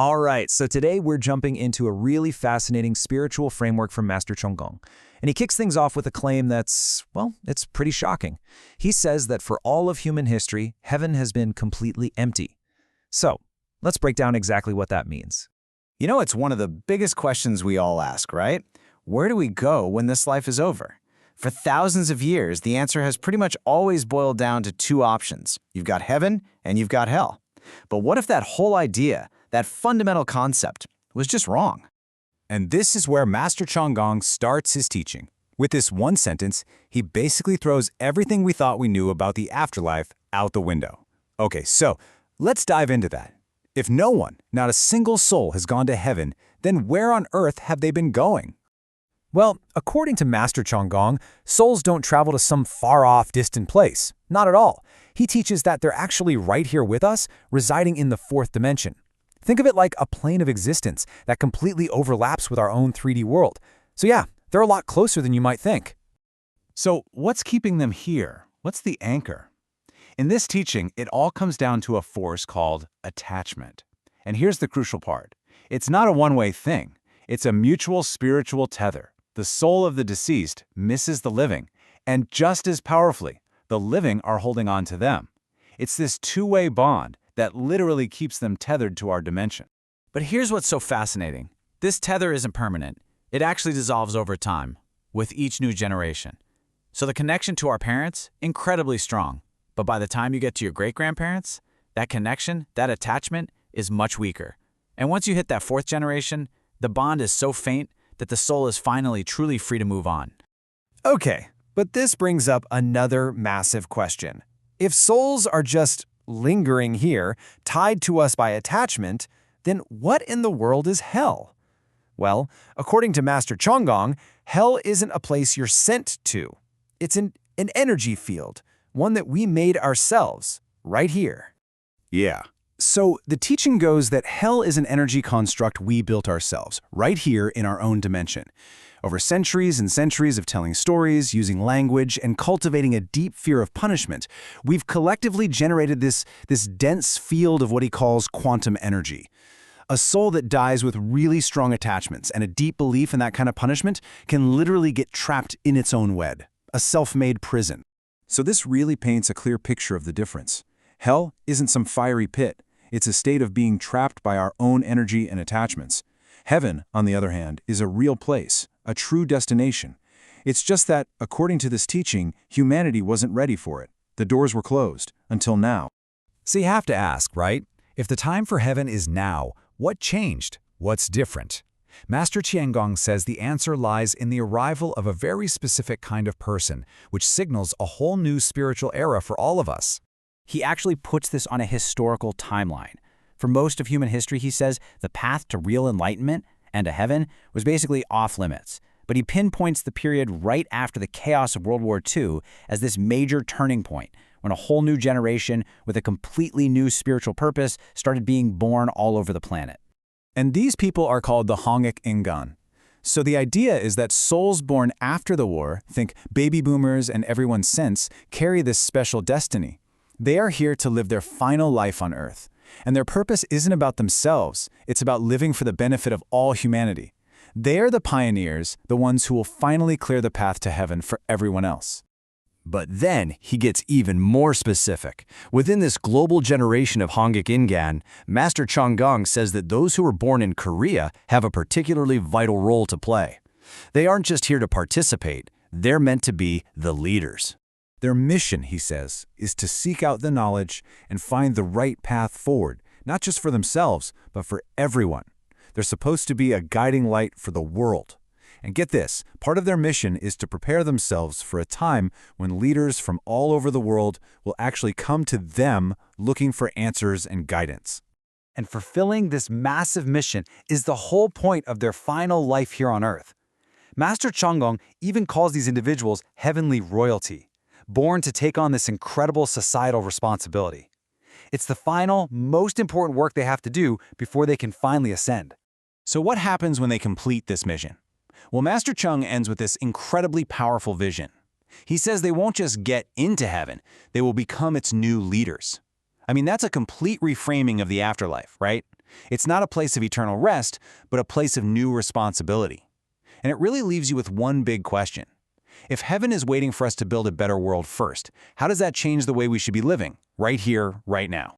All right, so today we're jumping into a really fascinating spiritual framework from Master Chong. And he kicks things off with a claim that's, well, it's pretty shocking. He says that for all of human history, heaven has been completely empty. So, let's break down exactly what that means. You know, it's one of the biggest questions we all ask, right? Where do we go when this life is over? For thousands of years, the answer has pretty much always boiled down to two options. You've got heaven and you've got hell. But what if that whole idea, that fundamental concept, was just wrong? And this is where Master Chong starts his teaching. With this one sentence, he basically throws everything we thought we knew about the afterlife out the window. Okay, so let's dive into that. If no one, not a single soul, has gone to heaven, then where on earth have they been going? Well, according to Master Chong, souls don't travel to some far-off, distant place. Not at all. He teaches that they're actually right here with us, residing in the fourth dimension. Think of it like a plane of existence that completely overlaps with our own 3D world. So yeah, they're a lot closer than you might think. So what's keeping them here? What's the anchor? In this teaching, it all comes down to a force called attachment. And here's the crucial part. It's not a one-way thing. It's a mutual spiritual tether. The soul of the deceased misses the living, and just as powerfully, the living are holding on to them. It's this two-way bond that literally keeps them tethered to our dimension. But here's what's so fascinating. This tether isn't permanent. It actually dissolves over time, with each new generation. So the connection to our parents, incredibly strong. But by the time you get to your great-grandparents, that connection, that attachment, is much weaker. And once you hit that fourth generation, the bond is so faint that the soul is finally truly free to move on. Okay, but this brings up another massive question. If souls are just lingering here, tied to us by attachment, then what in the world is hell? Well, according to Master Chong, hell isn't a place you're sent to. It's an energy field, one that we made ourselves, right here. Yeah. So the teaching goes that hell is an energy construct we built ourselves, right here in our own dimension. Over centuries and centuries of telling stories, using language, and cultivating a deep fear of punishment, we've collectively generated this dense field of what he calls quantum energy. A soul that dies with really strong attachments and a deep belief in that kind of punishment can literally get trapped in its own web, a self-made prison. So this really paints a clear picture of the difference. Hell isn't some fiery pit. It's a state of being trapped by our own energy and attachments. Heaven, on the other hand, is a real place, a true destination. It's just that, according to this teaching, humanity wasn't ready for it. The doors were closed, until now. So you have to ask, right? If the time for heaven is now, what changed? What's different? Master Chong says the answer lies in the arrival of a very specific kind of person, which signals a whole new spiritual era for all of us. He actually puts this on a historical timeline. For most of human history, he says, the path to real enlightenment and to heaven was basically off limits. But he pinpoints the period right after the chaos of World War II as this major turning point, when a whole new generation with a completely new spiritual purpose started being born all over the planet. And these people are called the Hongik Ingan. So the idea is that souls born after the war, think baby boomers and everyone since, carry this special destiny. They are here to live their final life on Earth. And their purpose isn't about themselves, it's about living for the benefit of all humanity. They are the pioneers, the ones who will finally clear the path to heaven for everyone else. But then he gets even more specific. Within this global generation of Hongik Ingan, Master Chong says that those who were born in Korea have a particularly vital role to play. They aren't just here to participate, they're meant to be the leaders. Their mission, he says, is to seek out the knowledge and find the right path forward, not just for themselves, but for everyone. They're supposed to be a guiding light for the world. And get this, part of their mission is to prepare themselves for a time when leaders from all over the world will actually come to them looking for answers and guidance. And fulfilling this massive mission is the whole point of their final life here on Earth. Master Chong even calls these individuals heavenly royalty, born to take on this incredible societal responsibility. It's the final, most important work they have to do before they can finally ascend. So what happens when they complete this mission? Well, Master Chong ends with this incredibly powerful vision. He says they won't just get into heaven, they will become its new leaders. I mean, that's a complete reframing of the afterlife, right? It's not a place of eternal rest, but a place of new responsibility. And it really leaves you with one big question. If heaven is waiting for us to build a better world first, how does that change the way we should be living, right here, right now?